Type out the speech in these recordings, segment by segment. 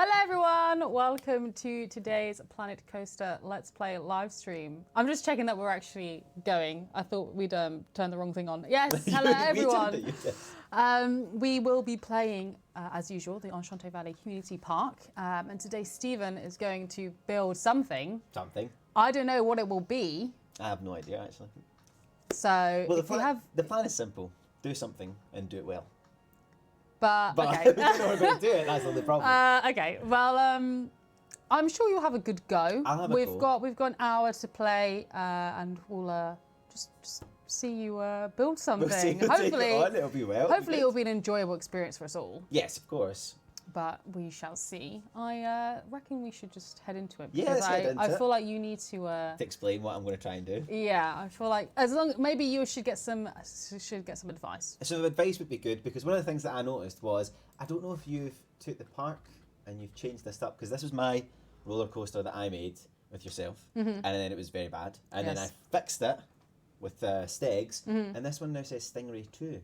Hello everyone, welcome to today's Planet Coaster Let's Play live stream. I'm just checking that we're actually going. I thought we'd turned the wrong thing on. Yes, hello everyone. We will be playing, as usual, the En-Chanté Valley Community Park. And today Stephen is going to build something. Something. I don't know what it will be. I have no idea actually. So Well, the plan is simple. Do something and do it well. But okay. okay. We don't know we're going to do it, that's not the problem. Okay, well, I'm sure you'll have a good go. I'll have a go. We've got an hour to play, and we'll just see you build something. We'll see you hopefully, take it on. It'll be well. Hopefully, it'll be an enjoyable experience for us all. Yes, of course. But we shall see. I reckon we should just head into it. Yeah, Because let's head into I it. feel like you need to explain what I'm going to try and do. Yeah, I feel like maybe you should get some advice. So advice would be good, because one of the things that I noticed was, I don't know if you've took the park and you've changed this up, because this was my roller coaster that I made with yourself, and then it was very bad, and then I fixed it with Stegs, and this one now says Stingray 2.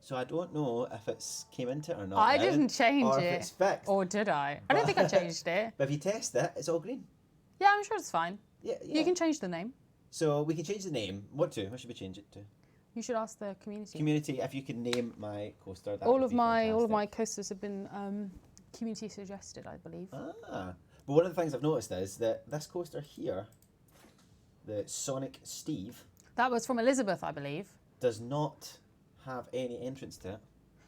So I don't know if it's came into it or not. I didn't change or it. If it's fixed. Or did I? I don't think I changed it. But if you test it, it's all green. Yeah, I'm sure it's fine. Yeah. You can change the name. So we can change the name. What should we change it to? You should ask the community. Community, if you can name my coaster, that all would of be my fantastic. coasters have been community suggested, I believe. Ah, but one of the things I've noticed is that this coaster here, the Sonic Steve, That was from Elizabeth, I believe. does not have any entrance to it.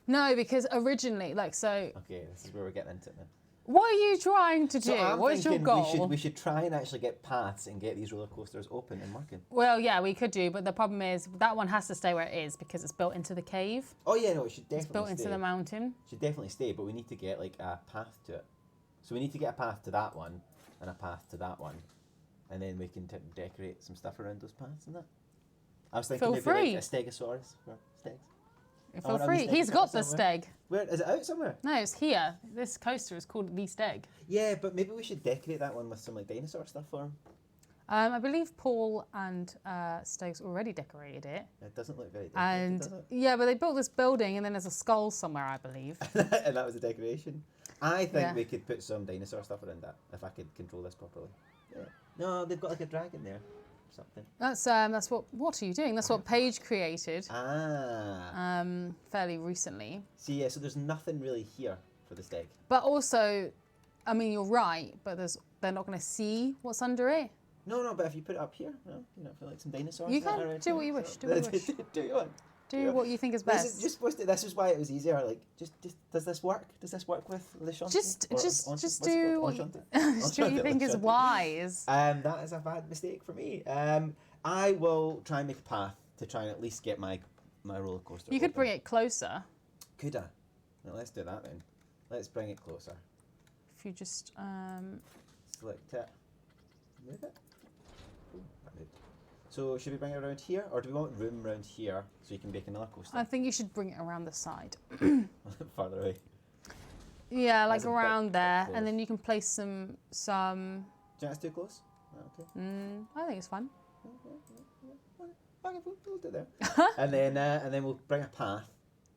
No, because originally, Okay, this is where we're getting into it now. what are you trying to do? So I'm What is your thinking goal? we should try and actually get paths and get these roller coasters open and working. Well, yeah, we could do, but the problem is that one has to stay where it is because it's built into the cave. Oh yeah, no, it should definitely It's built into stay. the mountain. Should definitely stay, but we need to get like a path to it. So we need to get a path to that one and a path to that one, and then we can decorate some stuff around those paths and that. I was thinking Feel maybe free. like a Stegosaurus for Stegs. Feel want a free. wee He's steg got the somewhere. steg. Where is it out somewhere? No, it's here. This coaster is called the steg. Yeah, but maybe we should decorate that one with some like dinosaur stuff for him. I believe Paul and Steg's already decorated it. It doesn't look very decorated, And does it? yeah, but they built this building and then there's a skull somewhere, I believe. And that was a decoration. I think Yeah. we could put some dinosaur stuff around that if I could control this properly. Yeah. No, they've got like a dragon there. Something. That's what are you doing? That's what Paige created Ah. fairly recently. See, yeah, so there's nothing really here for the steg. But also, I mean, you're right, but they're not going to see what's under it. No, but if you put it up here, for like some dinosaurs. You can do what you wish. Do what you wish. Do you want? Do what you think is This best. is just supposed to. This is why it was easier. Like, just does this work? Does this work with the Shanty? Just do what you think is wise. That is a bad mistake for me. I will try and make a path to try and at least get my roller coaster. You could open. bring it closer. Could I? Well, let's do that then. Let's bring it closer. If you just Select it. Move it. Ooh, that moved. So should we bring it around here, or do we want room around here so you can make another coaster? I think you should bring it around the side. Farther away. Yeah, like That's a bit around there, close. and then you can place some. Do you think that's too close? Oh, okay. I think it's fun. Okay, we'll do there. and then we'll bring a path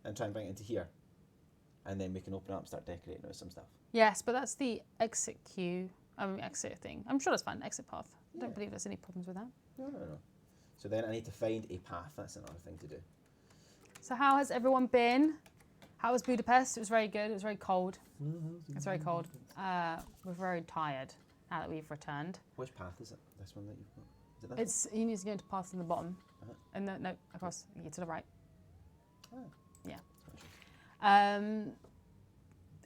and try and bring it into here, and then we can open up and start decorating with some stuff. Yes, but that's the exit exit thing. I'm sure that's fine. Exit path. I don't believe there's any problems with that. No. So then I need to find a path. That's another thing to do. So how has everyone been? How was Budapest? It was very good. It was very cold. It's very cold. We're very tired now that we've returned. Which path is it? This one that you've got? Is it that It's you need to go into path in the bottom, Uh-huh. and no across. Yeah, to the right. one? Yeah. That's interesting.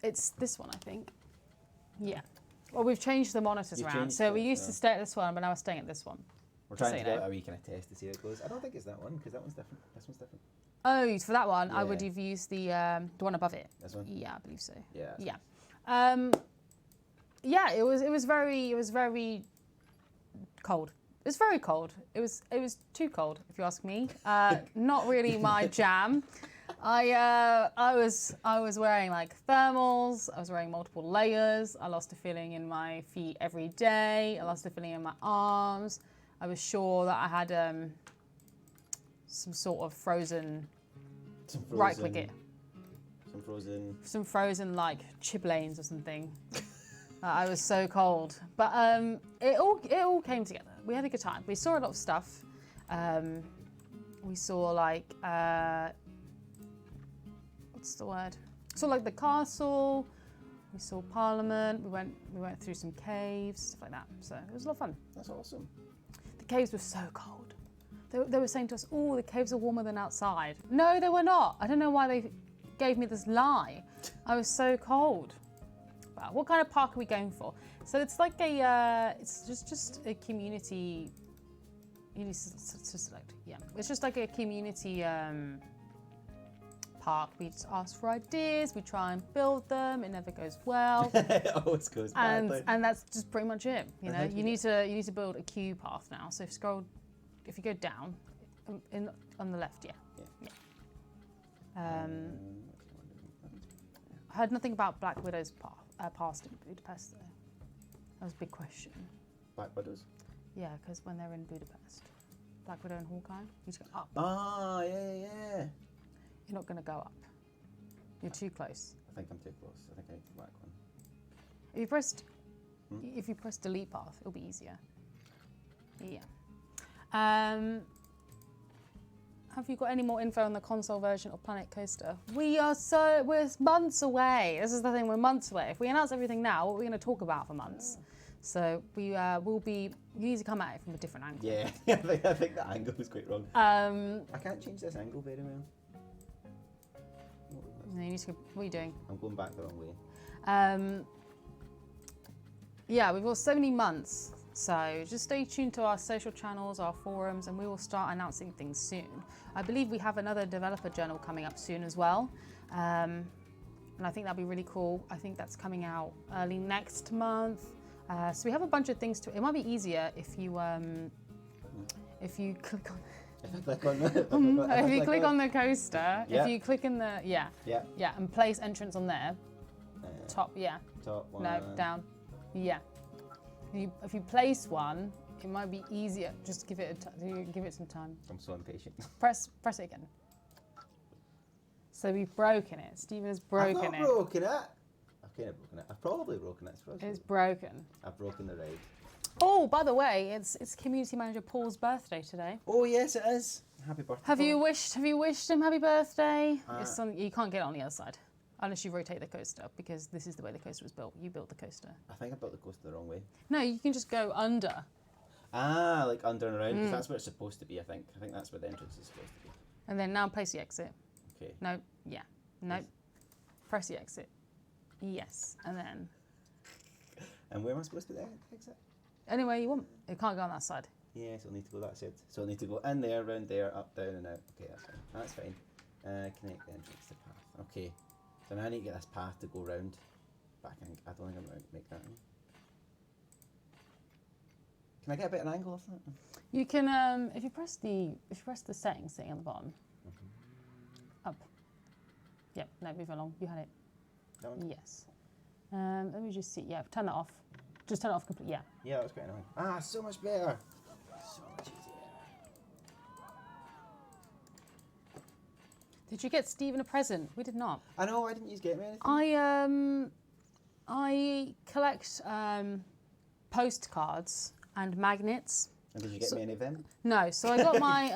It's this one, I think. Yeah. Well, we've changed the monitors You've around. changed So we it, used to yeah. stay at this one, but now we're staying at this one. We're Just trying so to you do know. a wee kind of test to see how it goes. I don't think it's that one, because that one's different. This one's different. Oh, for that one, I would Yeah. have used the one above it. This one? Yeah, I believe so. Yeah. Yeah. Yeah, it was very cold. It was very cold. It was too cold, if you ask me. Not really my jam. I was wearing like thermals. I was wearing multiple layers. I lost a feeling in my feet every day. I lost a feeling in my arms. I was sure that I had some sort of frozen. Right click it. Some frozen. Some frozen like chip lanes or something. I was so cold, but it all came together. We had a good time. We saw a lot of stuff. We saw like what's the word? So like the castle. We saw Parliament. We went through some caves, stuff like that. So it was a lot of fun. That's awesome. The caves were so cold. They were saying to us, "Oh, the caves are warmer than outside." No, they were not. I don't know why they gave me this lie. I was so cold. Wow. What kind of park are we going for? So it's like it's just a community. You need to select. Yeah, it's just like a community park. We just ask for ideas. We try and build them. It never goes well. It always goes badly. And that's just pretty much it. You know, you need to build a queue path now. So if you go down, on the left, yeah. I heard nothing about Black Widow's past in Budapest though. That was a big question. Black Widows? Yeah, because when they're in Budapest, Black Widow and Hawkeye, you just go up. Ah, yeah. You're not going to go up. You're too close. I think I'm too close. I think I need the black one. If you press delete path, it'll be easier. Yeah. Have you got any more info on the console version of Planet Coaster? We're months away. This is the thing, we're months away. If we announce everything now, what are we going to talk about for months? So we you need to come at it from a different angle. Yeah, I think the angle was quite wrong. I can't change this angle very well. No, you need to go, what are you doing? I'm going back the wrong way. Yeah, we've got so many months. So just stay tuned to our social channels, our forums, and we will start announcing things soon. I believe we have another developer journal coming up soon as well. And I think that'll be really cool. I think that's coming out early next month. So we have a bunch of things to, it might be easier if you click on, if you click on the coaster, if you click in the, and place entrance on there, top one, no, down, If you place one, it might be easier. Just give it some time. I'm so impatient. Press it again. So we've broken it. Stephen has broken it. I've not broken it. I've kind of broken it. I've probably broken it. It's broken. I've broken the ride. Oh, by the way, it's community manager Paul's birthday today. Oh yes, it is. Happy birthday. Have you wished him happy birthday? You can't get it on the other side. Unless you rotate the coaster, because this is the way the coaster was built. You built the coaster. I think I built the coaster the wrong way. No, you can just go under. Ah, like under and around, because that's where it's supposed to be, I think. I think that's where the entrance is supposed to be. And then now place the exit. Okay. No, yeah. No. Press the exit. Yes. And then... And where am I supposed to be the exit? Anywhere you want. It can't go on that side. Yeah, so I'll need to go that side. So I'll need to go in there, round there, up, down and out. Okay, that's fine. That's fine. Connect the entrance to path. Okay. So now I need to get this path to go round. But I don't think I'm going to make that. Can I get a bit of an angle off that? You can if you press the settings thing on the bottom. Up. Yep, no, move along. You had it. That one? Yes. Let me just see. Yeah, turn that off. Just turn it off completely. Yeah. Yeah, that was quite annoying. Ah, so much better. So much easier. Did you get Stephen a present? We did not. I know, why didn't you get me anything? I collect postcards and magnets. And did you get me any of them? No, so I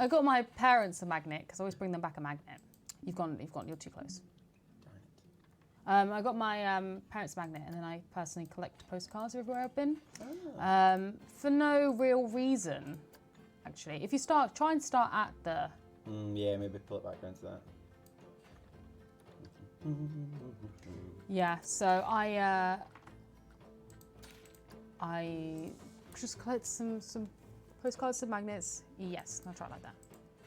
got my parents a magnet because I always bring them back a magnet. You're too close. Darn it. I got my parents a magnet, and then I personally collect postcards everywhere I've been. Oh. For no real reason, actually. If you try and start at the. Yeah, maybe pull it back around to that. Yeah, so I just collect some postcards, some magnets. Yes, I'll try it like that.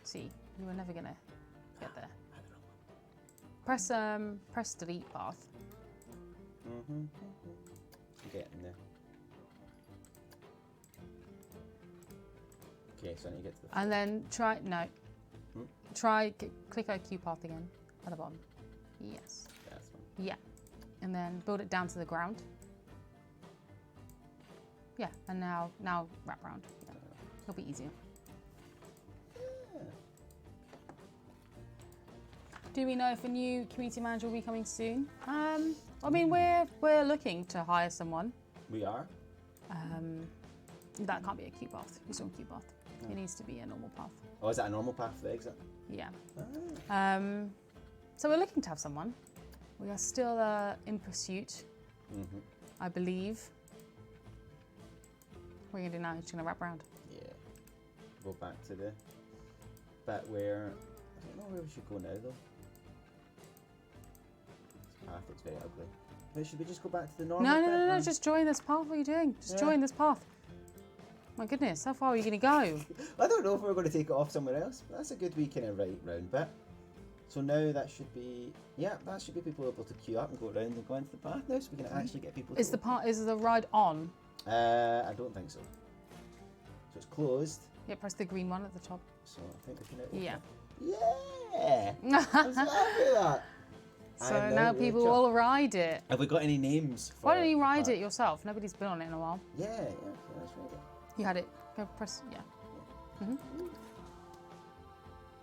See, you were never gonna get there. Press delete path. Getting there. Okay, so I need to get to the. And then click IQ path again at the bottom. Yes. That's one. Yeah, and then build it down to the ground. Yeah, and now wrap around. Yeah. It'll be easier. Yeah. Do we know if a new community manager will be coming soon? I mean, we're looking to hire someone. We are. That can't be a queue path. It's not a queue path. No. It needs to be a normal path. Oh, is that a normal path for the exit? Yeah. Ah. So we're looking to have someone. We are still in pursuit, Mm-hmm. I believe. What are you gonna do now? You're just gonna wrap around. Yeah. Go back to the bit where I don't know where we should go now though. This path looks very ugly. But should we just go back to the normal? No. Just join this path. What are you doing? Just join this path. My goodness, how far are you gonna go? I don't know if we're going to take it off somewhere else. But that's a good wee kind of right round bit. So now that should be, that should be people able to queue up and go around and go into the path now, so we can actually get people. Is the ride on? I don't think so. So it's closed. Yeah, press the green one at the top. So I think we can. Yeah. Yeah. I'm so happy with that. So I'm now really people chuffed. will ride it. Have we got any names? For Why don't you the ride path? it yourself? Nobody's been on it in a while. Yeah, let's ride it. You had it. Go press. Yeah.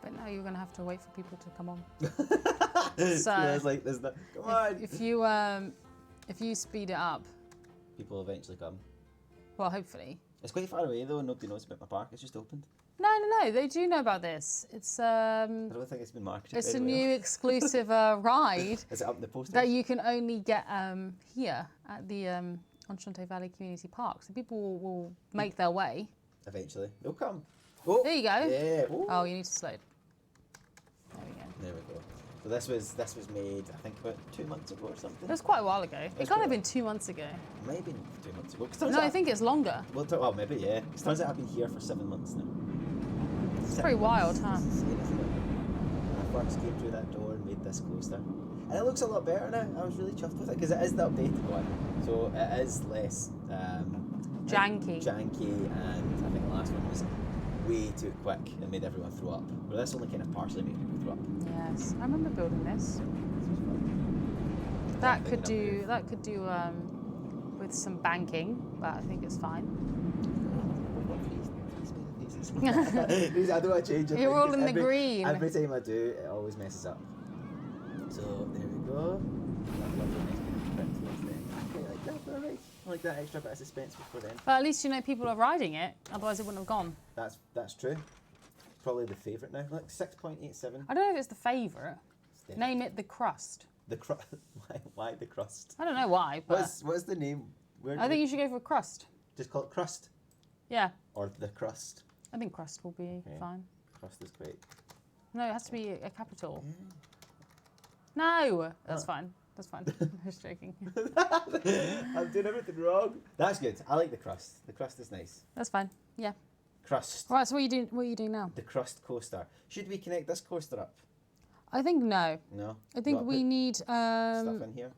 But now you're gonna have to wait for people to come on. So I was like, there's no. Come on. If you speed it up, People will eventually come. well, hopefully. It's quite far away though, and nobody knows about my park. It's just opened. No, they do know about this. It's I don't think it's been marketed. it's a very well. new exclusive ride Is it up in the posters? that you can only get here at the En-Chanté Valley Community Park. So people will make their way. Eventually, they'll come. Oh, There you go. Yeah. Ooh. Oh, you need to slow. There we go. There we go. So this was made, I think, about 2 months ago or something. It was quite a while ago. It That's can't have quite been 2 months ago. Maybe 2 months ago. 'Cause turns No, out I think it's longer. well, maybe yeah. 'Cause turns out I've been here for 7 months now. It's pretty wild, huh? It's insane, isn't it? When I first came through that door and made this coaster, and it looks a lot better now. I was really chuffed with it because it is the updated one, so it is less Janky. and I think the last one was way too quick and made everyone throw up. But this only kind of partially made people throw up. Yes, I remember building this. This was fun. That could do with some banking, but I think it's fine. I don't want to change it. You're all in the every, green. Every time I do, it always messes up. So there we go. That lovely nice bit of print towards the end. Okay, like that, but alright. I like that extra bit of suspense before then. But at least you know people are riding it, otherwise it wouldn't have gone. That's true. Probably the favourite now. Like 6.87. I don't know if it's the favourite. Name it the crust. The crust. Why the crust? I don't know why, but What's the name? Where I think you should go for crust. just call it crust Yeah, or the crust. I think crust will be fine. Crust is great. No, it has to be a capital. No, that's fine. That's fine. I'm just joking. I'm doing everything wrong. That's good. I like the crust. The crust is nice. That's fine. Yeah. Crust. Right. So what are you doing? What are you doing now? The crust coaster. Should we connect this coaster up? I think no. No. I think Not we put need. stuff in here.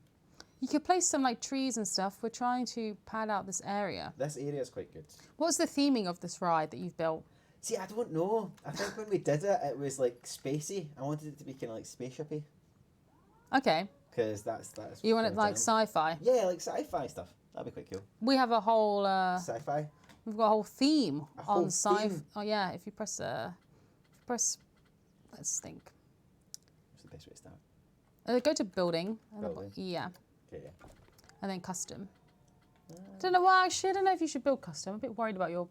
You could place some like trees and stuff. We're trying to pad out this area. This area is quite good. What's the theming of this ride that you've built? See, I don't know. I think when we did it, it was like spacey. I wanted it to be kind of like spaceshipy Okay. because that's. You want it what like I've done. sci-fi? Yeah, like sci-fi stuff. That'd be quite cool. We have a whole. Sci-fi. We've got a whole theme A whole on sci. theme? Oh yeah. If you press. Let's think. What's the best way to start? Go to building. And Building. yeah. Okay, yeah. And then custom. Don't know why. Actually, I don't know if you should build custom. I'm a bit worried about your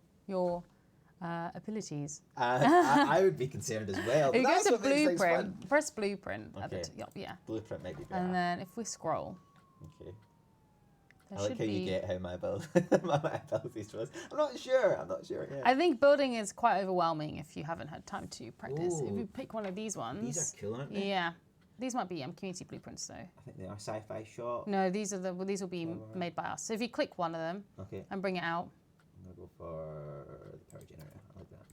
abilities. I would be concerned as well. If you but go that's to what makes things fun. blueprint, press blueprint at the Okay. top. Yeah. Blueprint might be better. And then if we scroll, Okay. there I like should how be. you get how my abilities was. I'm not sure. Yeah. I think building is quite overwhelming if you haven't had time to practice. If Ooh. you pick one of these ones. These are cool, aren't they? Yeah. These might be community blueprints though. I think they are sci-fi shot. No, these will be made by us. So if you click one of them Okay. and bring it out, I'm gonna go for the power generator. I like that.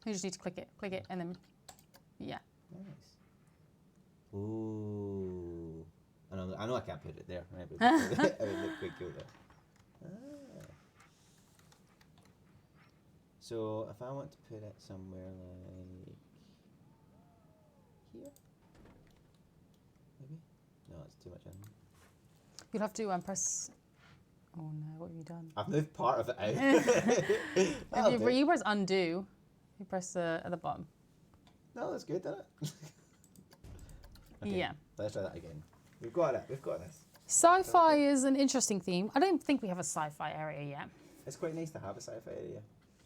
you just need to click it, and then yeah. Nice. Ooh. I know I can't put it there, right? But it would look quite cool there. Ah. So if I want to put it somewhere like here, maybe? No, it's too much in. You'll have to press. Oh no, what have you done? I've moved part of it out. If you press undo, you press at the bottom. No, that's good, isn't it? Yeah. Let's try that again. We've got it. We've got this. Sci-fi is an interesting theme. I don't think we have a sci-fi area yet. It's quite nice to have a sci-fi area.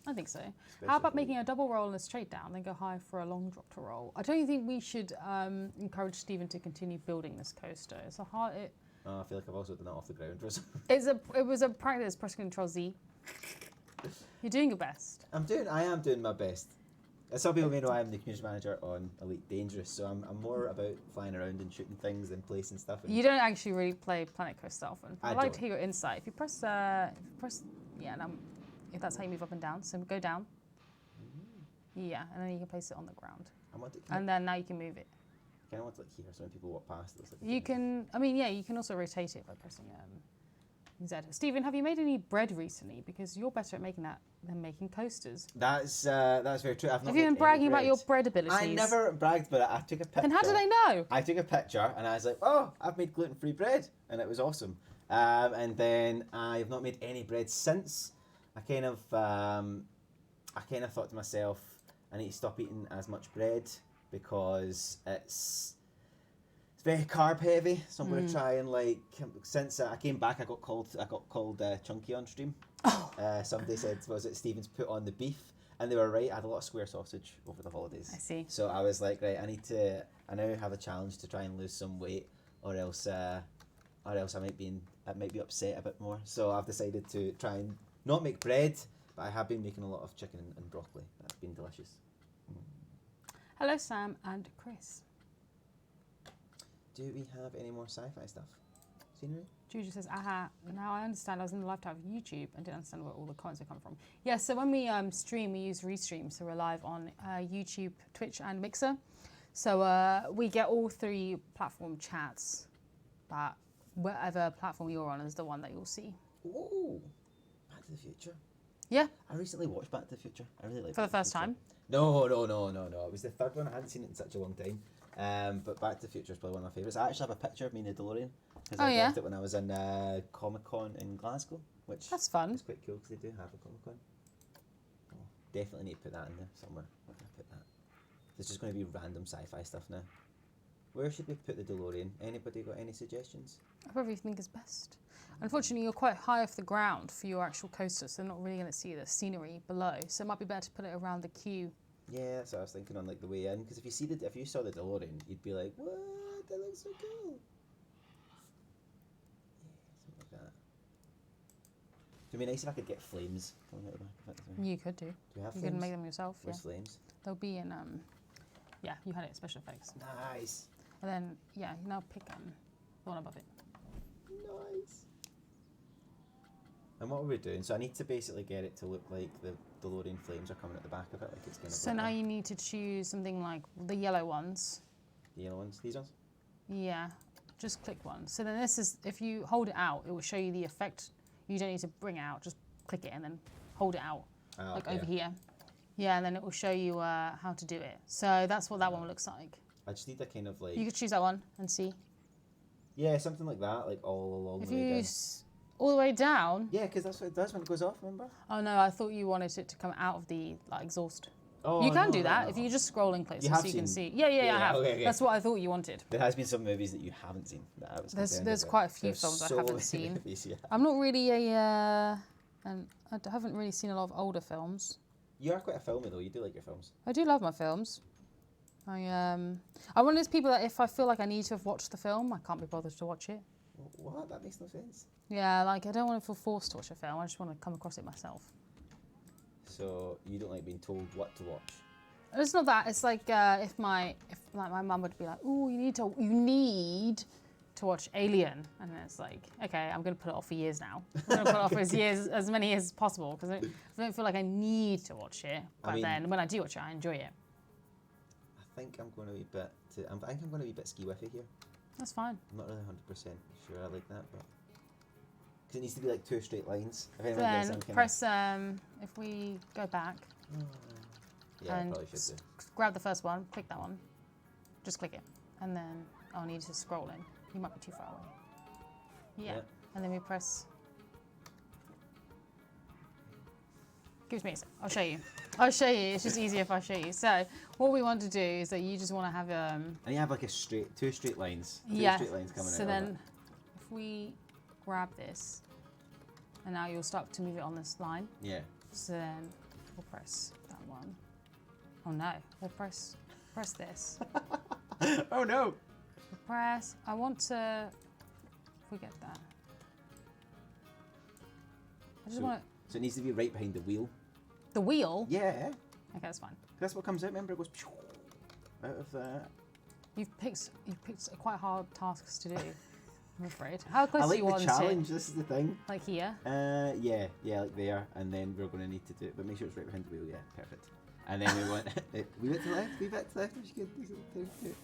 I think so. Especially How about for making a double roll and a straight down, then go high for a long drop to roll? I don't think we should encourage Stephen to continue building this coaster. It's a hard. I feel like I've also done that off the ground. It was a practice. Press Control Z. You're doing your best. I am doing my best. Some people may know I'm the community manager on Elite Dangerous, so I'm more about flying around and shooting things and placing stuff. And You don't actually really play Planet Coaster often. I'd like don't. to hear your insight. If you press, yeah, now, if that's how you move up and down, so go down. Yeah, and then you can place it on the ground. And then now you can move it. I kind of want to like here, so when people walk past, it's like You can, I mean, yeah, you can also rotate it by pressing Z. Stephen, have you made any bread recently? Because you're better at making that than making coasters. That's very true. I've not Have you been made any bragging about bread. your bread abilities? I never bragged, but I took a picture. Then how do they know? I took a picture and I was like, oh, I've made gluten-free bread, and it was awesome. And then I've not made any bread since. I kind of thought to myself, I need to stop eating as much bread because it's very carb heavy. So I'm going to try and since I came back, I got called chunky on stream. Oh. Somebody said, was it Stephen's put on the beef? And they were right. I had a lot of square sausage over the holidays. I see. So I was like, right, I now have a challenge to try and lose some weight, or else I might be upset a bit more. So I've decided to try and not make bread, but I have been making a lot of chicken and broccoli. That's been delicious. Hello, Sam and Chris. Do we have any more sci-fi stuff? Scenery? Juju says, aha, now I understand. I was in the live chat of YouTube and didn't understand where all the comments are coming from. Yeah, so when we stream, we use Restream, so we're live on YouTube, Twitch, and Mixer. So we get all three platform chats, but whatever platform you're on is the one that you'll see. Ooh, Back to the Future. Yeah. I recently watched Back to the Future. I really liked it. For the first time? No. It was the third one. I hadn't seen it in such a long time. But Back to the Future is probably one of my favourites. I actually have a picture of me in the DeLorean. Because I got it when I was in Comic-Con in Glasgow. Which That's fun. is quite cool because they do have a Comic-Con. Oh, definitely need to put that in there somewhere. Where can I put that? There's just going to be random sci-fi stuff now. Where should we put the DeLorean? Anybody got any suggestions? Wherever you think is best. Unfortunately, you're quite high off the ground for your actual coaster, so they're not really going to see the scenery below. So it might be better to put it around the queue. Yeah, that's what I was thinking on the way in. Because if you saw the DeLorean, you'd be like, "What? That looks so cool." Yeah, something like that. It'd be nice if I could get flames coming out of the back of it. You could do. Do you have You flames? can make them yourself. Where's flames? They'll be in yeah, you had it special effects. Nice. And then yeah, you now pick the one above it. Nice. And what are we doing? So I need to basically get it to look like the DeLorean flames are coming at the back of it, like it's going to. So now you need to choose something like the yellow ones. The yellow ones, these ones. Yeah, just click one. So then this is, if you hold it out, it will show you the effect. You don't need to bring it out, just click it and then hold it out, like over here. Yeah, and then it will show you how to do it. So that's what that one looks like. I just need a kind of like. You could choose that one and see. Yeah, something like that, like all along if the way you down. All the way down. Yeah, because that's what it does when it goes off. Remember? Oh no, I thought you wanted it to come out of the exhaust. Oh, you can no, do that no. if you just scroll in closer You have so you can seen- see. Yeah, I have. okay. That's what I thought you wanted. There has been some movies that you haven't seen that I was. concerned There's about. quite a few There's films I so haven't many seen. movies, yeah. I'm not really and I haven't really seen a lot of older films. You are quite a filmer though. You do like your films. I do love my films. I'm one of those people that if I feel like I need to have watched the film, I can't be bothered to watch it. What? That makes no sense. Yeah, like I don't want to feel forced to watch a film. I just want to come across it myself. So you don't like being told what to watch. It's not that. It's like if my mum would be like, "Ooh, you need to watch Alien," and then it's like, okay, I'm gonna put it off for years now. I'm gonna put it off for as many years as possible because I don't feel like I need to watch it. But then when I do watch it, I enjoy it. I think I'm going to be a bit. I think I'm going to be a bit ski-whiffy here. That's fine. I'm not really 100% sure I like that, but because it needs to be like 2 straight lines. If anyone Then gets them, kinda- press if we go back Yeah, I and probably should do. grab the first one, click that one, just click it, and then I'll need to scroll in. You might be too far away. Yeah, and then we press. Give me a sec. I'll show you. It's just easier if I show you. So what we want to do is that you just want to have And you have like 2 straight lines. 2 yeah. straight lines coming out. So then, if we grab this, and now you'll start to move it on this line. Yeah. So then we'll press that one. Oh no, we'll press this. Oh no. We'll press, I want to forget that. I just want So it needs to be right behind the wheel. the wheel. Yeah. Okay, that's fine. That's what comes out. Remember, it goes out of that. You've picked quite hard tasks to do. I'm afraid. How close I like do you want the to challenge. This is the thing. like here? Yeah, like there, and then we're going to need to do it, but make sure it's right behind the wheel. Yeah, perfect. And then we want we bit to left, we bit to left.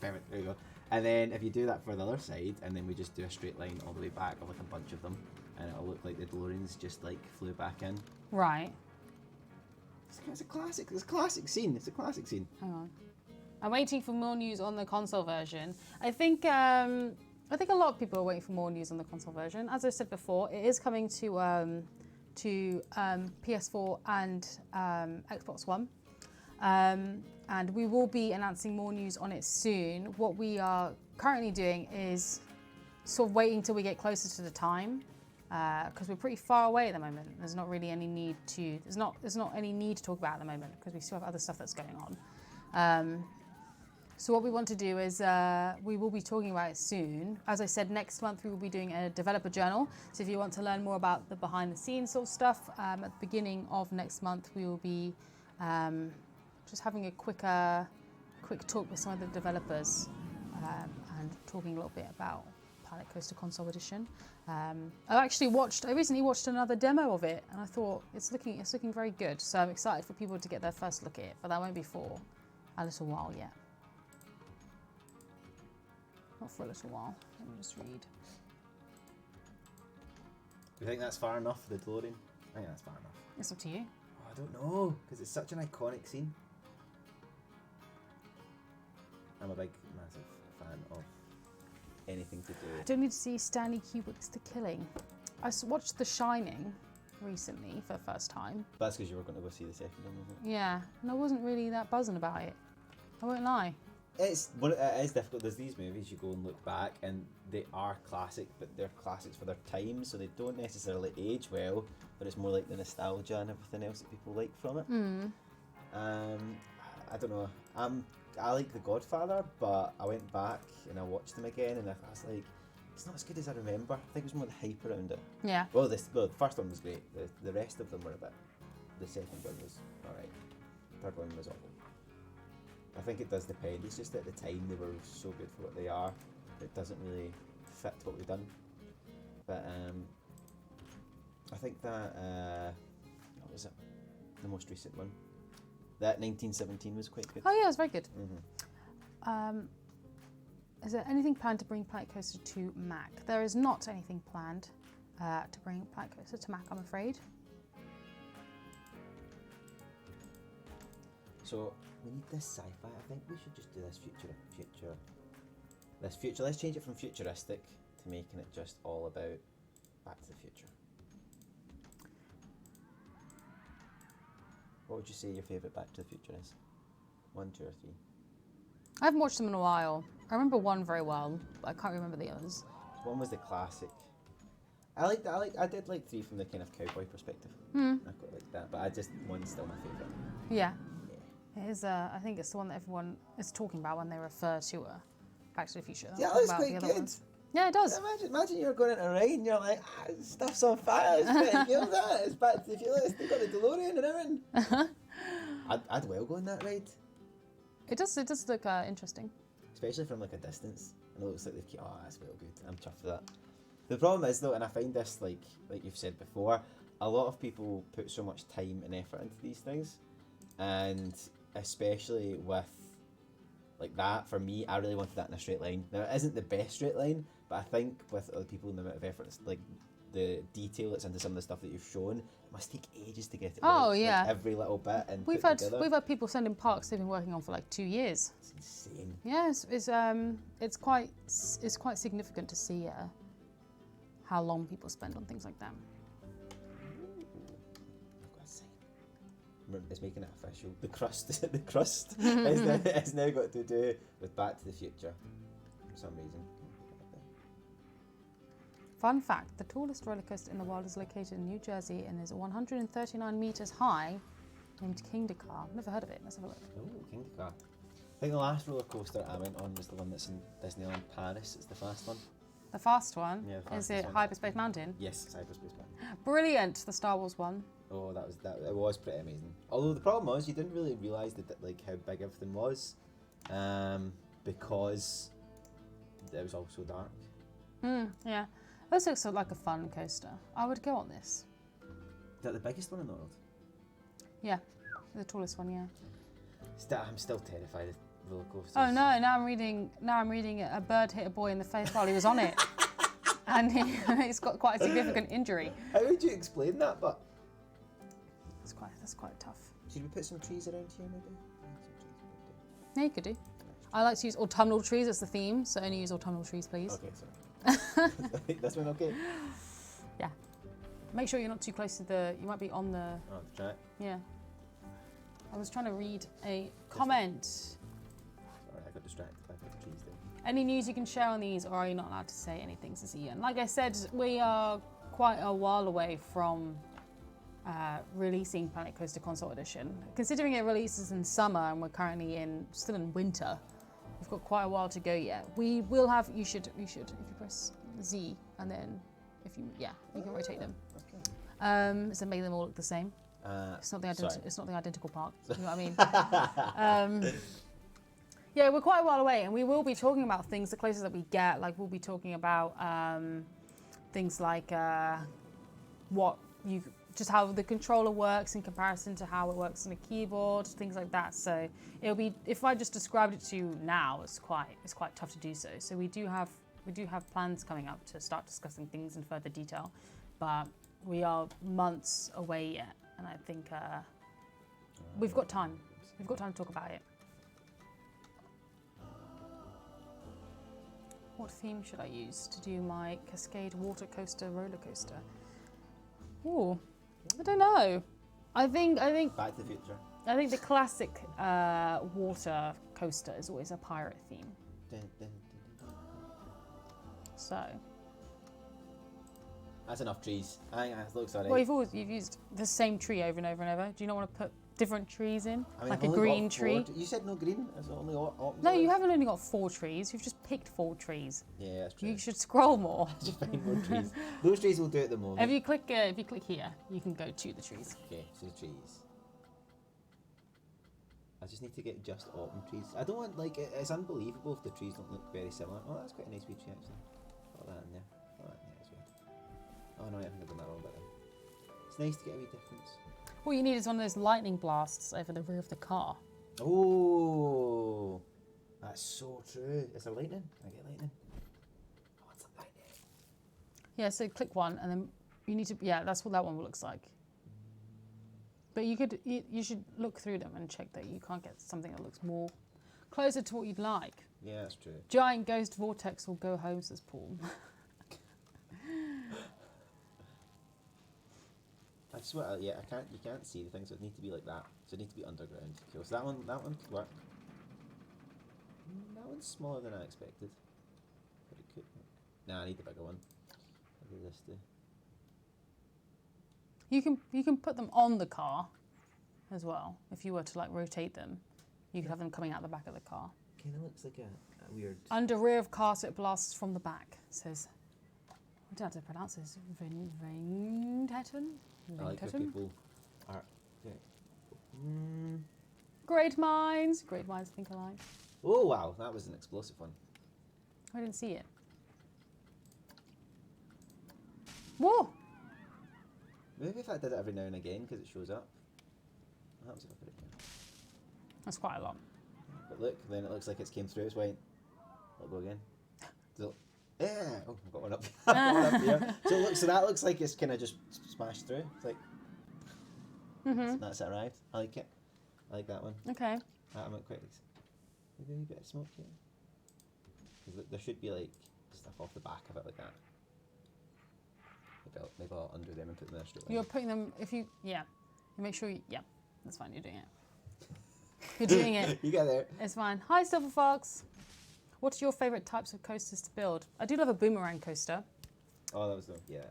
Perfect. There you go. And then if you do that for the other side, and then we just do a straight line all the way back of like a bunch of them, and it'll look like the DeLoreans just like flew back in. Right. It's a classic. It's a classic scene. It's a classic scene. Hang on. I'm waiting for more news on the console version. I think a lot of people are waiting for more news on the console version. As I said before, it is coming to PS4 and Xbox One. And we will be announcing more news on it soon. What we are currently doing is sort of waiting till we get closer to the time, because we're pretty far away at the moment. There's not really any need to. There's not any need to talk about at the moment because we still have other stuff that's going on. So what we want to do is we will be talking about it soon. As I said, next month we will be doing a developer journal. So if you want to learn more about the behind the scenes sort of stuff, at the beginning of next month we will be just having a quick talk with some of the developers and talking a little bit about Planet Coaster Console Edition. I recently watched another demo of it, and I thought it's looking very good. So I'm excited for people to get their first look at it, but that won't be for a little while yet. Not for a little while. Let me just read. Do you think that's far enough for the DeLorean? I think that's far enough. It's up to you. Oh, I don't know, because it's such an iconic scene. I'm a big, massive fan of anything to do. I don't need to see Stanley Kubrick's The Killing. I watched The Shining recently for the first time. That's because you were going to go see the second one, wasn't it? Yeah, and I wasn't really that buzzing about it. I won't lie. It is difficult. There's these movies you go and look back, and they are classic, but they're classics for their time, so they don't necessarily age well. But it's more like the nostalgia and everything else that people like from it. I don't know. I like The Godfather, but I went back and I watched them again, and I was like, it's not as good as I remember. I think it was more the hype around it. Yeah. Well, the first one was great. The rest of them were a bit. The second one was alright. Third one was awful. I think it does depend. It's just at the time they were so good for what they are. It doesn't really fit what we've done. But I think that what was it? The most recent one. That 1917 was quite good. Oh yeah, it was very good. Mm-hmm. Is there anything planned to bring Planet Coaster to Mac? There is not anything planned to bring Planet Coaster to Mac, I'm afraid. So we need this sci-fi. I think we should just do this future. Let's change it from futuristic to making it just all about Back to the Future. What would you say your favourite Back to the Future is? 1, 2, or 3? I haven't watched them in a while. I remember one very well, but I can't remember the others. One was the classic. I did like 3 from the kind of cowboy perspective. I quite like that, but one's still my favourite. Yeah. It is. I think it's the one that everyone is talking about when they refer to Back to the Future. Yeah, that's quite good. Yeah, it does. Imagine you're going on a ride and you're like, stuff's on fire. It's pretty cool, that. It's Back to the Future. They've got the DeLorean and everything. I'd well go on that ride. It does look interesting. Especially from like a distance. And it looks like they've that's well good. I'm chuffed for that. The problem is though, and I find this like you've said before, a lot of people put so much time and effort into these things, and especially with like that, for me, I really wanted that in a straight line. Now it isn't the best straight line, but I think with other people and the amount of effort, like the detail that's into some of the stuff that you've shown, it must take ages to get it right. Oh yeah, like every little bit and we've had people send in parks they've been working on for like 2 years. It's insane. Yeah, it's quite significant to see how long people spend on things like that. It's making it official. The crust has now got to do with Back to the Future for some reason. Fun fact, the tallest roller coaster in the world is located in New Jersey and is 139 meters high, named Kingda. Never heard of it. Let's have a look. Oh, Kingda. I think the last roller coaster I went on was the one that's in Disneyland Paris. It's the fast one. The fast one? Yeah, the Is fastest it one. Hyperspace Mountain? Yes, it's Hyperspace Mountain. Brilliant, the Star Wars one. Oh, it was pretty amazing. Although the problem was you didn't really realise that like how big everything was, because it was all so dark. Yeah. This looks like a fun coaster. I would go on this. Is that the biggest one in the world? Yeah, the tallest one, yeah. I'm still terrified of roller coasters. Oh no, now I'm reading a bird hit a boy in the face while he was on it. And he's got quite a significant injury. How would you explain that? But That's quite tough. should we put some trees around here maybe? Yeah, you could do. I like to use autumnal trees as the theme, so only use autumnal trees, please. Okay, sorry. That's one okay? Yeah. Make sure you're not too close to you might be on the... Oh, the track. Yeah. I was trying to read a comment. Sorry, I got distracted by the trees there. Any news you can share on these, or are you not allowed to say anything, says Ian? Like I said, we are quite a while away from releasing Planet Coaster Console Edition. Considering it releases in summer and we're currently still in winter, we've got quite a while to go yet. We will have, you should, if you press Z and then you can rotate them. Okay. So make them all look the same. It's not the identical park. You know what I mean? Yeah, we're quite a while away, and we will be talking about things the closer that we get. Like we'll be talking about things like just how the controller works in comparison to how it works on a keyboard, things like that. So it'll be, if I just described it to you now, it's quite tough to do so. So we do have plans coming up to start discussing things in further detail, but we are months away yet, and I think we've got time. We've got time to talk about it. What theme should I use to do my Cascade water coaster roller coaster? Ooh, I don't know. I think Back to the Future. I think the classic water coaster is always a pirate theme. Dun, dun, dun, dun. So. That's enough trees. I think that looks alright. Well, you've used the same tree over and over and over. Do you not want to put different trees in, I mean, like I've a only green got tree? You said no green. It's only options. No, you haven't only got 4 trees. You've just picked 4 trees. Yeah, that's true. You should scroll more. Just find more trees. Those trees will do at the moment. If you click here, you can go to the trees. Okay, so the trees. I just need to get just autumn trees. I don't want, it's unbelievable if the trees don't look very similar. Oh, that's quite a nice wee tree actually. Put that in there. Put that in there as well. Oh no, I haven't done that wrong bit then. It's nice to get a wee difference. What you need is one of those lightning blasts over the rear of the car. Oh, that's so true. Is there lightning? Can I get lightning? Oh, it's a lightning. Yeah, so click one, and then you need to. Yeah, that's what that one looks like. But you should look through them and check that you can't get something that looks more closer to what you'd like. Yeah, that's true. Giant ghost vortex will go home, says Paul. I just want, you can't see the things, so it need to be like that. So it need to be underground. Cool. So that one could work. That one's smaller than I expected. But it could work. Nah, I need the bigger one. What does this do? You can put them on the car as well. If you were to rotate them, you could have them coming out the back of the car. Kind of looks like a weird. Under rear of car, so it blasts from the back. Says, I don't know how to pronounce this. Vingtetten? I like how people are. Okay. Great minds think alike. Oh wow, that was an explosive one. I didn't see it. Whoa! Maybe if I did it every now and again because it shows up. What happens if I put it here? That's quite a lot. But look, then it looks like it's came through. It's white. I'll go again. Yeah. Oh, I've got one up. I've got one up here. So that looks like it's kind of just smashed through. It's like. So that's it arrived. I like it. I like that one. Okay. I'm quite. Maybe a bit of smoke here. Because there should be stuff off the back of it like that. Maybe I'll undo them and put them there straight away. You're putting them. You make sure. Yeah, that's fine. You're doing it. You're doing it. You get there. It's fine. Hi, Silver Fox. What are your favourite types of coasters to build? I do love a boomerang coaster. Oh, that was the yeah.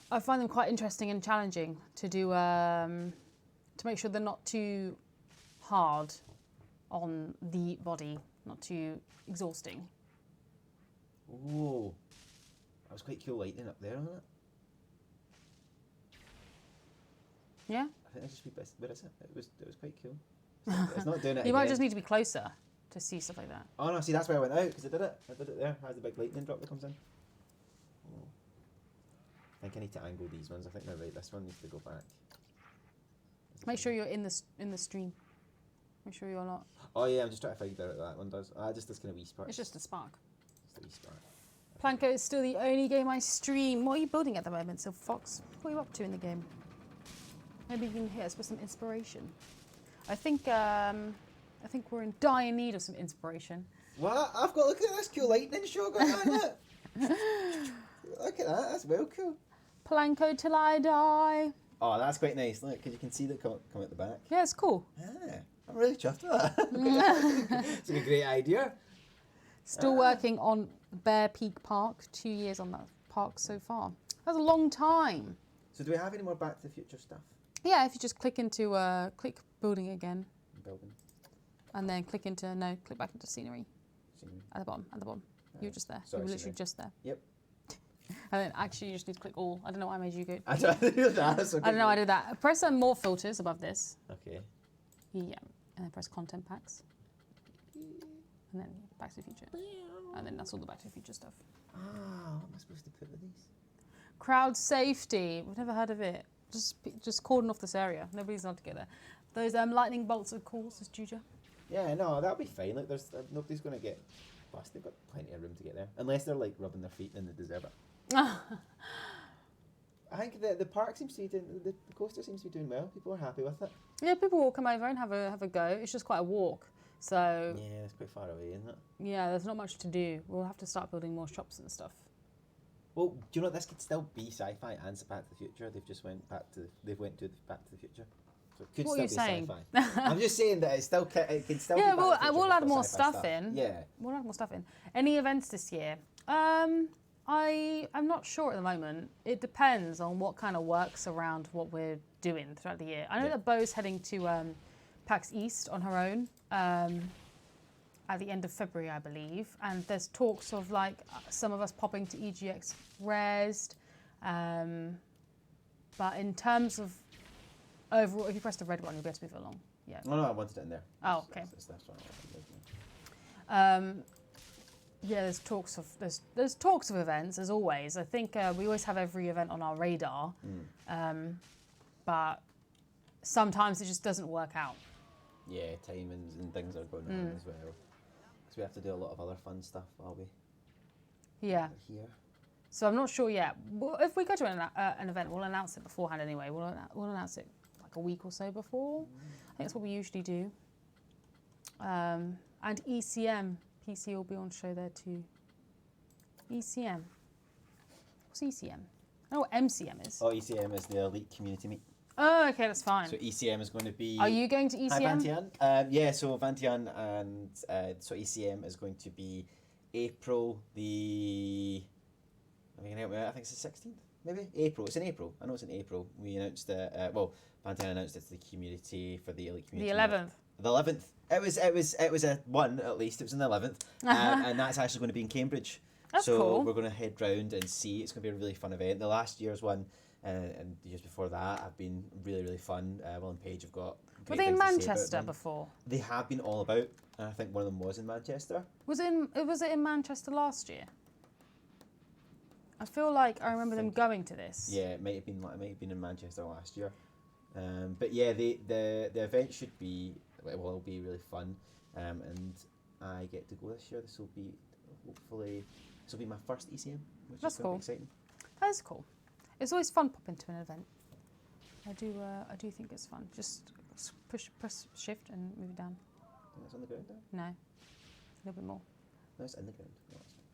I find them quite interesting and challenging to do, to make sure they're not too hard on the body, not too exhausting. Ooh, that was quite cool lightning up there, wasn't it? Yeah? I think I just where is it? It was quite cool. It's not doing it You again. might just need to be closer to see stuff like that. Oh no, see that's where I went out because I did it. I did it there. Has the big lightning drop that comes in. Oh. I think I need to angle these ones. I think they're right. This one needs to go back. Make sure you're in the stream. Make sure you're not. Oh yeah, I'm just trying to figure out what that one does. Just this kind of wee spark. It's just a spark. Just a wee spark. Planko is still the only game I stream. What are you building at the moment? So Fox, what are you up to in the game? Maybe you can hit us with some inspiration. I think we're in dire need of some inspiration. What? I've got look at this cool lightning show going on. Look. Look at that. That's well cool. Planko till I die. Oh, that's quite nice. Look, because you can see that come at the back. Yeah, it's cool. Yeah, I'm really chuffed with that. It's like a great idea. Still working on Bear Peak Park. 2 years on that park so far. That's a long time. So do we have any more Back to the Future stuff? Yeah, if you just click into click building again, Building. and then click back into scenery. At the bottom. You were just there. Sorry, you were literally scenery. just there. Yep. And then actually you just need to click all. I don't know why I made you go. I don't know. I don't know. I did that. Press more filters above this. Okay. Yeah, and then press content packs. And then Back to the Future. And then that's all the Back to the Future stuff. Ah, what am I supposed to put with these? Crowd safety. We've never heard of it. Just cordon off this area. Nobody's allowed to get there. Those lightning bolts, of course, is Juja. Yeah, no, that'll be fine. Like, there's nobody's going to get bust. They've got plenty of room to get there, unless they're like rubbing their feet and they deserve it. I think the park seems to be doing, the coaster seems to be doing well. People are happy with it. Yeah, people will come over and have a go. It's just quite a walk. So Yeah, it's quite far away, isn't it? yeah, there's not much to do. We'll have to start building more shops and stuff. Well, do you know what? This could still be sci-fi and Back to the Future. They've just went to Back to the Future. So it could What still are you be saying? sci-fi. I'm just saying that it can still Yeah, be Back to the Future, we'll but add for more sci-fi stuff in. Yeah. We'll add more stuff in. Any events this year? I'm not sure at the moment. It depends on what kind of works around what we're doing throughout the year. I know that Bo's heading to PAX East on her own at the end of February, I believe. And there's talks of like some of us popping to EGX Resd. But in terms of overall, if you press the red one, you'll be able to move it along. Yeah. Oh no, I wanted it in there. Oh, okay. That's what I wanted. Yeah, there's talks of events as always. I think we always have every event on our radar, but sometimes it just doesn't work out. Yeah, timings and things are going on as well. Because we have to do a lot of other fun stuff while we Yeah. here. So I'm not sure yet. Well, if we go to an event, we'll announce it beforehand anyway. We'll announce it like a week or so before. I think that's what we usually do. And ECM. PC will be on show there too. ECM. What's ECM? I know what MCM is. Oh, ECM is the Elite Community Meet. Oh, okay, that's fine. So ECM is going to be... Are you going to ECM? Hi, Vantian. Yeah, so Vantian and so ECM is going to be April the... I think it's the 16th, maybe? April. It's in April. I know it's in April. We announced that... Vantian announced it's the community for the Elite Community The 11th. The 11th. It was a one at least. It was in the 11th, and that's actually going to be in Cambridge. That's so cool. we're going to head round and see. It's going to be a really fun event. The last year's one and the years before that have been really, really fun. Will and Paige have got. Were great they in things to say about Manchester them. before? They have been all about, and I think one of them was in Manchester. Was it in Manchester last year? I feel like I remember them going to this. Yeah, it might have been in Manchester last year. But yeah, the event should be it'll be really fun. And I get to go this year. This will be my first ECM, which That's is going cool. to be exciting. That's cool. It's always fun popping to an event. I do think it's fun. Just press shift and move it down. I think it's on the ground there. No, a little bit more. No, it's in the ground. No, it's not.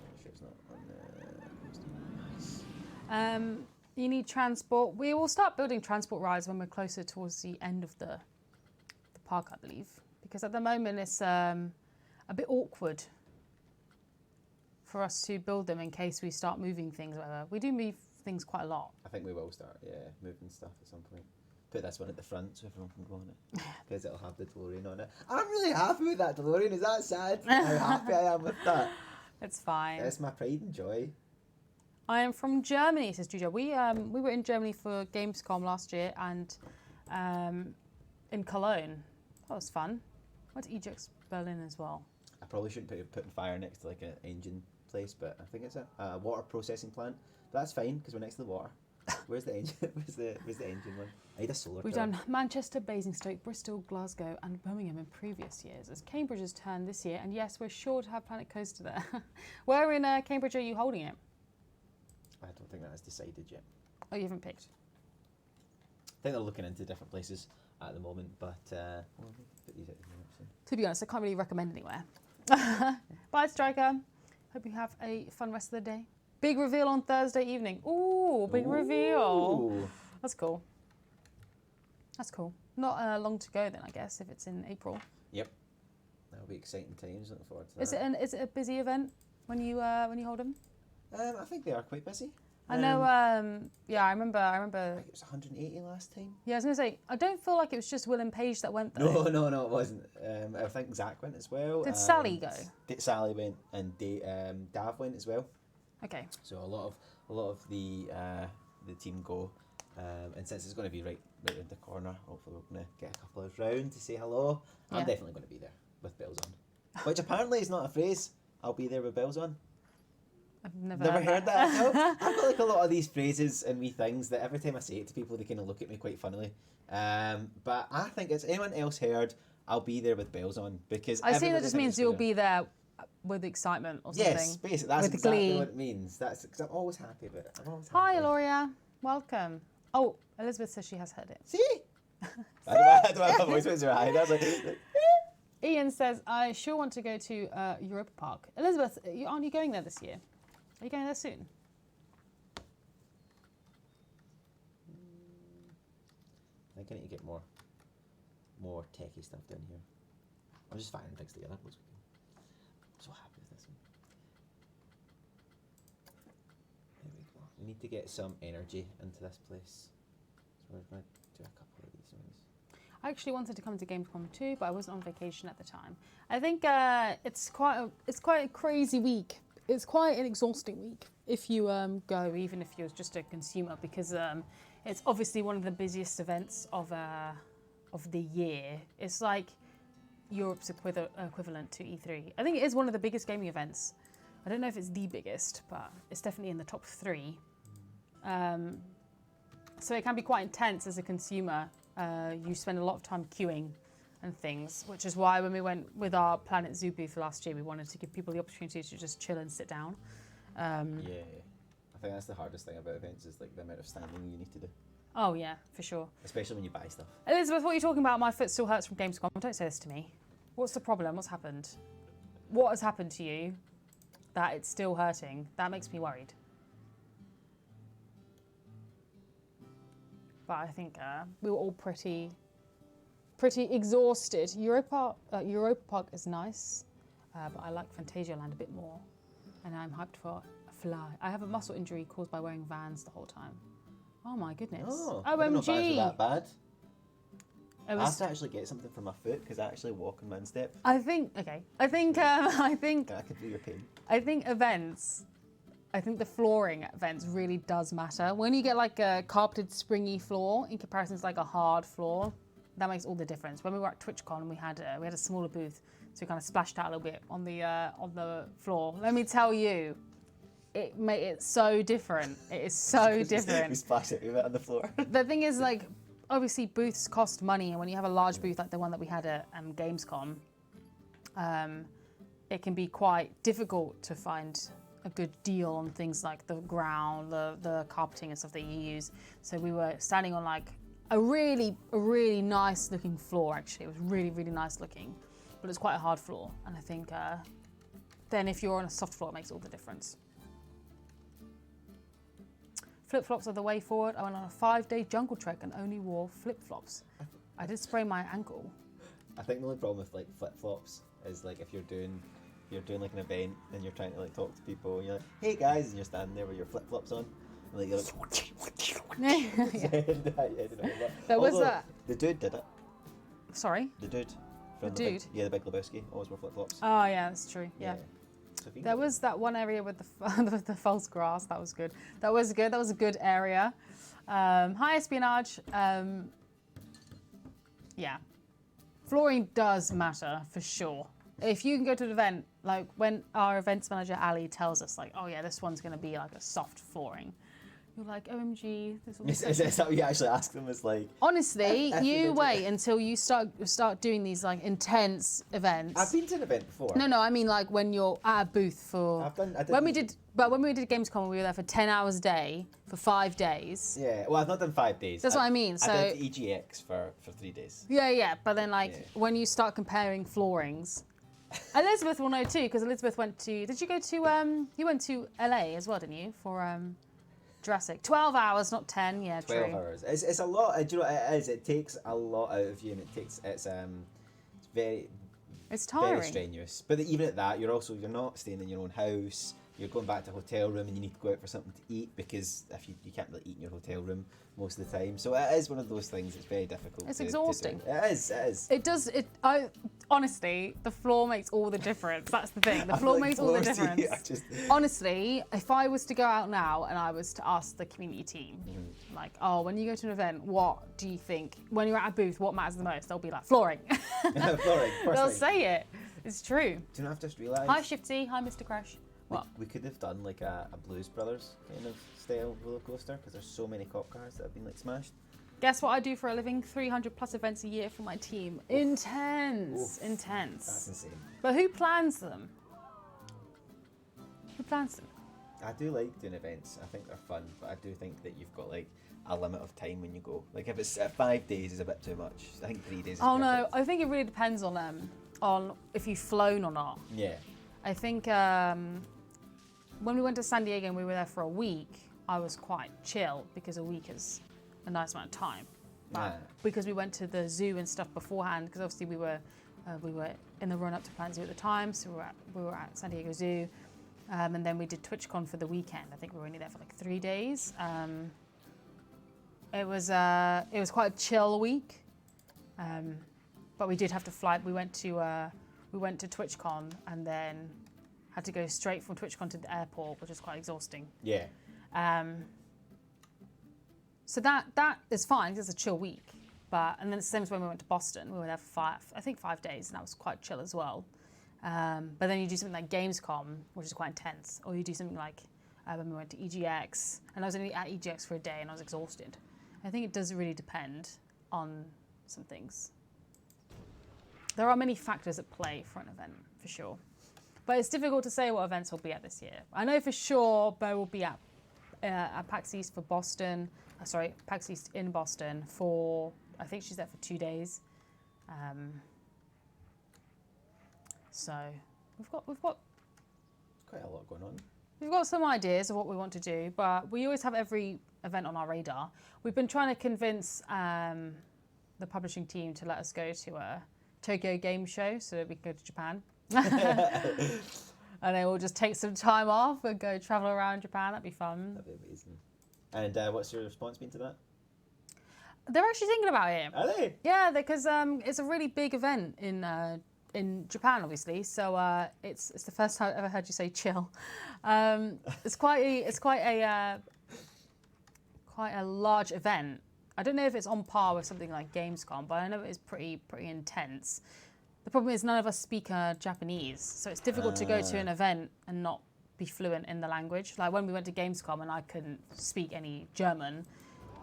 I'm sure it's not on the. Nice. You need transport. We will start building transport rides when we're closer towards the end of the park, I believe, because at the moment it's a bit awkward for us to build them in case we start moving things. Or whatever. We do move things quite a lot. I think we will start, moving stuff at some point. Put this one at the front so everyone can go on it, because it'll have the DeLorean on it. I'm really happy with that DeLorean. Is that sad? How happy I am with that. It's fine. It's my pride and joy. I am from Germany, says Julia. We were in Germany for Gamescom last year and in Cologne. That was fun. Went to EGX Berlin as well. I probably shouldn't put putting fire next to like an engine place, but I think it's a water processing plant. But that's fine because we're next to the water. Where's the engine? Where's the engine one? I need a solar. We've power. done Manchester, Basingstoke, Bristol, Glasgow, and Birmingham in previous years. It's Cambridge's turn this year, and yes, we're sure to have Planet Coaster there. Where in Cambridge are you holding it? I don't think that is decided yet. Oh, you haven't picked. I think they're looking into different places at the moment, but well, put these out the minute, so. To be honest, I can't really recommend anywhere. Bye, Striker. Hope you have a fun rest of the day. Big reveal on Thursday evening. Ooh, big reveal. That's cool. That's cool. Not long to go then, I guess, if it's in April. Yep. That'll be exciting times. Looking forward to that. Is it a busy event when you hold them? I think they are quite busy. I know. Yeah, I remember. I think it was 180 last time. Yeah, I was gonna say. I don't feel like it was just Will and Paige that went though. No, it wasn't. I think Zach went as well. Did Sally go? Sally went, and Dav went as well. Okay. So a lot of the team go, and since it's going to be right in the corner, hopefully we're going to get a couple of round to say hello. I'm definitely going to be there with bells on, which apparently is not a phrase. I'll be there with bells on. I've never heard that. No? I've got like a lot of these phrases and wee things that every time I say it to people, they kind of look at me quite funnily. But I think it's anyone else heard. I'll be there with bells on because I see that just means you'll be there with excitement or something. Yes, basically that's with exactly glee. what it means. That's because I'm always happy about it. Hi, Loria. Welcome. Oh, Elizabeth says she has heard it. See? I don't have my voice was right. I was like, Ian says, I sure want to go to Europa Park. Elizabeth, aren't you going there this year? Are you going there soon? I think I need to get more techie stuff down here. I'm just firing things together. I'm so happy with this one. There we go. We need to get some energy into this place. So we're going to do a couple of these ones. I actually wanted to come to Gamescom too, but I wasn't on vacation at the time. I think it's quite a crazy week. It's quite an exhausting week if you go, even if you're just a consumer, because it's obviously one of the busiest events of the year. It's like Europe's equivalent to E3. I think it is one of the biggest gaming events. I don't know if it's the biggest, but it's definitely in the top 3. So it can be quite intense as a consumer. You spend a lot of time queuing and things, which is why when we went with our Planet Zoo booth last year, we wanted to give people the opportunity to just chill and sit down. Yeah, I think that's the hardest thing about events is like the amount of standing you need to do. Oh yeah, for sure. Especially when you buy stuff. Elizabeth, what are you talking about? My foot still hurts from Gamescom. Don't say this to me. What's the problem? What's happened? What has happened to you that it's still hurting? That makes me worried. But I think we were all pretty exhausted. Europa Park is nice, but I like Phantasialand a bit more. And I'm hyped for a fly. I have a muscle injury caused by wearing Vans the whole time. Oh my goodness. Oh, OMG. I don't know if Vans were that bad. I have to actually get something for my foot because I actually walk in one step. I think I can feel your pain. I think the flooring at events really does matter. When you get like a carpeted springy floor in comparison to like a hard floor, that makes all the difference. When we were at TwitchCon, we had a smaller booth, so we kind of splashed out a little bit on the floor. Let me tell you, it made it so different. It is so different. We splashed it on the floor. The thing is, like, obviously booths cost money, and when you have a large booth like the one that we had at Gamescom, it can be quite difficult to find a good deal on things like the ground, the carpeting and stuff that you use. So we were standing on like a really nice looking floor. Actually, it was really nice looking, but it's quite a hard floor. And I think then if you're on a soft floor, it makes all the difference. Flip-flops are the way forward. I went on a 5-day jungle trek and only wore flip-flops. I did sprain my ankle. I think the only problem with like flip-flops is like if you're doing you're doing like an event and you're trying to like talk to people and you're like, hey guys, and you're standing there with your flip flops on. And like you're like, There was that. The dude did it. Sorry? The dude. From The dude? The Big Lebowski. Always wore flip flops. Oh, yeah, that's true. Yeah. So if you There can- was that one area with with the false grass. That was good. That was good. That was a good area. High espionage. Yeah. Flooring does matter for sure. If you can go to an event, like when our events manager Ali tells us, like, oh yeah, this one's going to be like a soft flooring. You're like, OMG, this will be Is that what you actually ask them? Is like, honestly, you wait until you start doing these like intense events. I've been to an event before. No, I mean like when you're at a booth for. When we did Gamescom, we were there for 10 hours a day for 5 days. Yeah, well, I've not done 5 days. That's what I mean. So I did EGX for 3 days. yeah, but then like Yeah. when you start comparing floorings, Elizabeth will know too because Elizabeth went to. Did you go to? You went to LA as well, didn't you? For Jurassic. 12 hours, not 10. Yeah, 12 true. hours. It's a lot. Do you know what it is? It takes a lot out of you, and it's very It's very tiring. strenuous. But even at that, you're not staying in your own house. You're going back to a hotel room, and you need to go out for something to eat because if you can't really eat in your hotel room most of the time. So it is one of those things. It's very difficult. It's to exhausting. do. It is. It does. Honestly, the floor makes all the difference. That's the thing. The floor makes all the difference. Honestly, if I was to go out now and I was to ask the community team, like, oh, when you go to an event, what do you think? When you're at a booth, what matters the most? They'll be like, flooring. Flooring, They'll thing. say it. It's true. Do you know, I've just realised? Hi, Shifty. Hi, Mr. Crash. What? We could have done like a Blues Brothers kind of style roller coaster because there's so many cop cars that have been like smashed. Guess what I do for a living? 300 plus events a year for my team. Intense. Oof. Intense. That's insane. But who plans them? Who plans them? I do like doing events. I think they're fun, but I do think that you've got like a limit of time when you go. Like if it's 5 days is a bit too much. I think 3 days is Oh no, perfect. I think it really depends on if you've flown or not. Yeah. I think when we went to San Diego and we were there for a week, I was quite chill because a week is a nice amount of time. But Yeah. because we went to the zoo and stuff beforehand, because obviously we were in the run up to Planet Zoo at the time, so we were at San Diego Zoo, and then we did TwitchCon for the weekend. I think we were only there for like 3 days. It was quite a chill week, but we did have to fly. We went to TwitchCon and then had to go straight from TwitchCon to the airport, which was quite exhausting. Yeah. So that is fine because it's a chill week. And then it's the same as when we went to Boston. We were there for 5 days, and that was quite chill as well. But then you do something like Gamescom, which is quite intense, or you do something like when we went to EGX, and I was only at EGX for a day, and I was exhausted. I think it does really depend on some things. There are many factors at play for an event, for sure. But it's difficult to say what events will be at this year. I know for sure Bo will be at PAX East for Boston. PAX East in Boston for, I think she's there for 2 days. So we've got Quite a lot going on. We've got some ideas of what we want to do, but we always have every event on our radar. We've been trying to convince the publishing team to let us go to a Tokyo Game Show so that we can go to Japan. And then we'll just take some time off and go travel around Japan. That'd be fun. That'd be amazing. And what's your response been to that? They're actually thinking about it. Are they? Yeah, because it's a really big event in Japan, obviously. So it's the first time I've ever heard you say chill. It's quite a large event. I don't know if it's on par with something like Gamescom, but I know it is pretty intense. The problem is none of us speak Japanese, so it's difficult to go to an event and not be fluent in the language. Like when we went to Gamescom and I couldn't speak any German,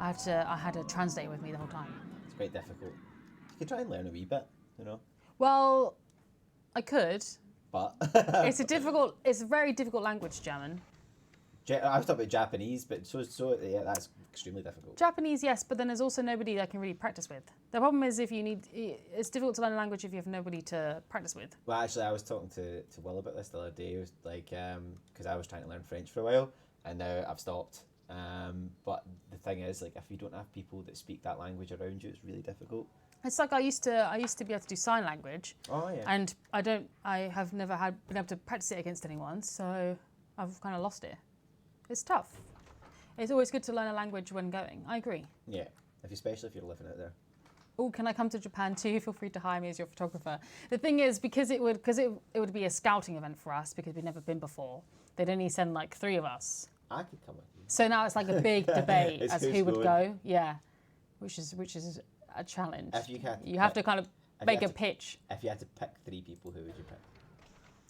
I had a translator with me the whole time. It's quite difficult. You could try and learn a wee bit, you know. Well, I could. But It's a very difficult language, German. I was talking about Japanese, but so yeah, that's extremely difficult. Japanese, yes, but then there's also nobody that I can really practice with. The problem is it's difficult to learn a language if you have nobody to practice with. Well, actually, I was talking to Will about this the other day. It was like, because I was trying to learn French for a while, and now I've stopped. But the thing is, like, if you don't have people that speak that language around you, it's really difficult. It's like I used to be able to do sign language, Oh yeah. and I have never been able to practice it against anyone, so I've kind of lost it. It's tough. It's always good to learn a language when going. I agree. Yeah. Especially if you're living out there. Oh, can I come to Japan too? Feel free to hire me as your photographer. The thing is, because it would be a scouting event for us because we'd never been before. They'd only send like 3 of us. I could come with you. So now it's like a big debate It's as who's who would going. go. Yeah, which is a challenge. If You have to kind of if you make a had to- pitch. If you had to pick 3 people, who would you pick?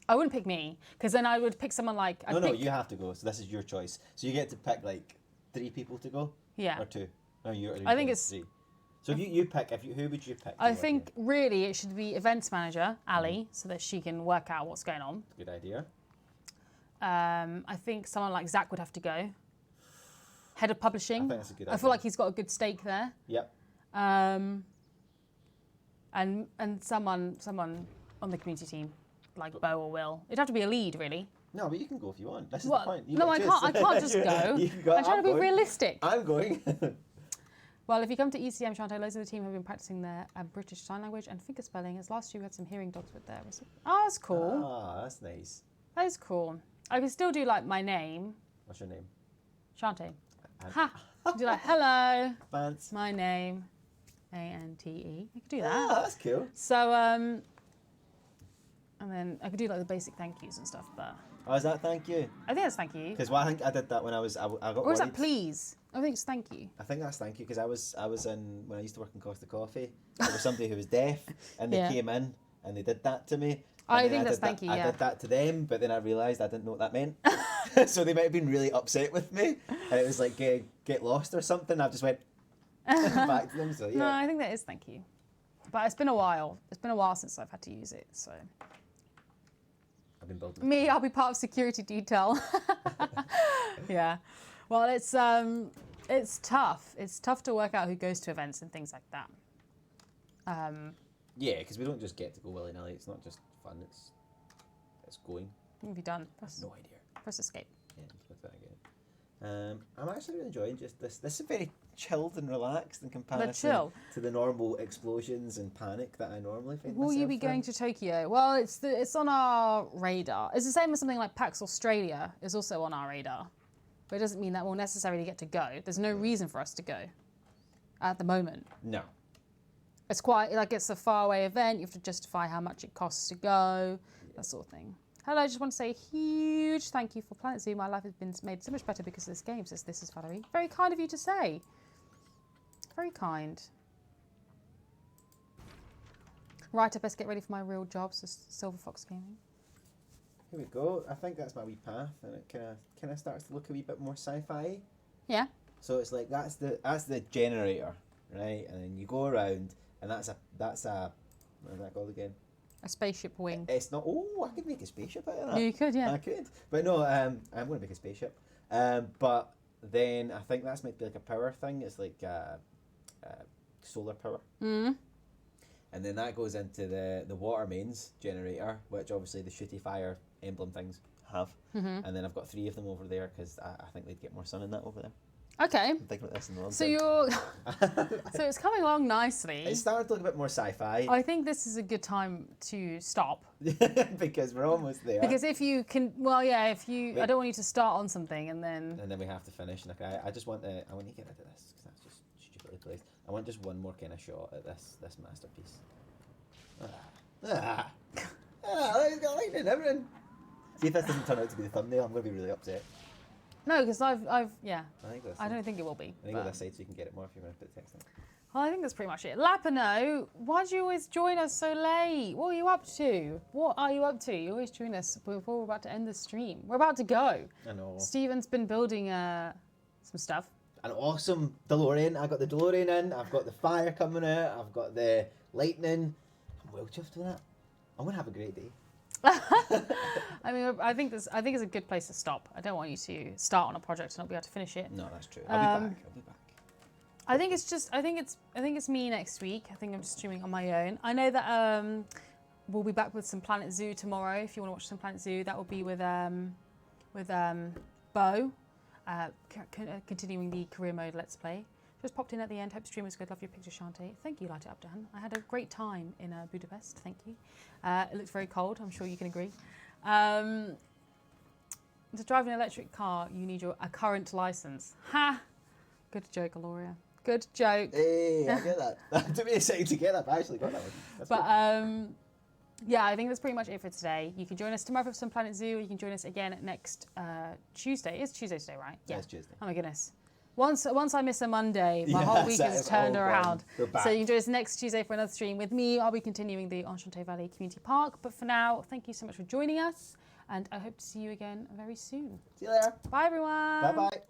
I wouldn't pick me because then I would pick someone like. No, you have to go. So this is your choice. So you get to pick like 3 people to go. Yeah. Or 2. No, you're. I think it's 3. So if you pick, who would you pick? I think really it should be events manager Ali, so that she can work out what's going on. Good idea. I think someone like Zach would have to go. Head of publishing. I think that's a good I feel idea. like he's got a good stake there. Yep. And someone on the community team, like Bo or Will. It'd have to be a lead, really. No, but you can go if you want. This is Well, the point. You no, get I to choose. can't just go. You can go. I'm trying to be going. realistic. I'm going. Well, if you come to ECM Chanté, loads of the team have been practicing their British Sign Language and finger spelling, as last year we had some hearing dogs with there. Oh, that's cool. Ah, that's nice. That is cool. I can still do like my name, What's your name? Chanté. Ha! Do like, hello, Vance. my name, A-N-T-E. I could do that. Ah, that's cool. So, and then I could do like the basic thank yous and stuff, but Oh, is that thank you? I think that's thank you. Because I think I did that when I got Or is that worried. please? I think it's thank you. I think that's thank you because I was in when I used to work in Costa Coffee. There was somebody who was deaf and they Yeah. came in and they did that to me. I And then think that's did that- thank you, I yeah. did that to them, but then I realised I didn't know what that meant. So they might have been really upset with me, and it was like get lost or something. I just went back to them. So yeah. No, I think that is thank you. But it's been a while. It's been a while since I've had to use it, so. I've been building. Me, I'll be part of security detail. Yeah. Well, it's tough. It's tough to work out who goes to events and things like that. Yeah, because we don't just get to go willy nilly. It's not just fun. It's going. What have you done? No idea. Press escape. Yeah, let's put that again. I'm actually really enjoying just this. This is very chilled and relaxed in comparison chill. to the normal explosions and panic that I normally find Will you myself be in. going to Tokyo? Well, it's on our radar. It's the same as something like PAX Australia is also on our radar. But it doesn't mean that we'll necessarily get to go. There's no reason for us to go at the moment. No. It's quite like it's a faraway event. You have to justify how much it costs to go, that sort of thing. Hello, I just want to say a huge thank you for Planet Zoo. My life has been made so much better because of this game, says This Is Valerie. Very kind of you to say. Very kind. Right, I best get ready for my real job, says Silver Fox Gaming. Here we go. I think that's my wee path, and it kind of starts to look a wee bit more sci-fi. Yeah. So it's like that's the generator, right? And then you go around, and that's a what is that called again? A spaceship wing. It's not. Oh, I could make a spaceship out of that. Yeah, you could, yeah. I could, but no. I'm going to make a spaceship. But then I think that's meant to be like a power thing. It's like solar power. Mm. And then that goes into the water mains generator, which obviously the shooty fire emblem things have. Mm-hmm. And then I've got 3 of them over there because I think they'd get more sun in that over there. Okay. I'm thinking about this in the long So term. you're so it's coming along nicely. It started to look a bit more sci-fi I think this is a good time to stop. because we're almost there. Because if you can, well, yeah, if you, I Wait. don't want you to start on something and then, And then we have to finish. Like I just want I want to get rid of this because that's just stupidly placed. I want just one more kind of shot at this masterpiece. It's got lightning and everything. See if this doesn't turn out to be the thumbnail, I'm going to be really upset. no, because yeah, I think that's. I don't think it will be. I think go but- this side so you can get it more if you want to put text in. Well, I think that's pretty much it. Lapino, why do you always join us so late? What are you up to? What are you up to? You always join us before we're about to end the stream. We're about to go. I know. Steven's been building some stuff. An awesome DeLorean. I got the DeLorean in. I've got the fire coming out. I've got the lightning. I'm well chuffed with that. I'm gonna have a great day. I mean, I think it's a good place to stop. I don't want you to start on a project and not be able to finish it. No, that's true. I'll be back. I think it's me next week. I think I'm streaming on my own. I know that we'll be back with some Planet Zoo tomorrow. If you want to watch some Planet Zoo, that will be with Bo, continuing the career mode Let's Play. Just popped in at the end. Hope the stream was good. Love your picture, Shantae. Thank you, Light It Up, Dan. I had a great time in Budapest. Thank you. It looks very cold. I'm sure you can agree. To drive an electric car, you need a current license. Ha! Good joke, Aloria. Good joke. Hey, I get that. That took me a second to get that, but I actually got that one. That's But good. yeah, I think that's pretty much it for today. You can join us tomorrow for some Planet Zoo. Or you can join us again next Tuesday. It's Tuesday today, right? Yeah, it's Tuesday. Oh my goodness. Once I miss a Monday, my Yeah, whole week that's is it. turned All gone. around. We're back. So you can join us next Tuesday for another stream with me. I'll be continuing the En-Chanté Valley Community Park. But for now, thank you so much for joining us. And I hope to see you again very soon. See you later. Bye, everyone. Bye-bye.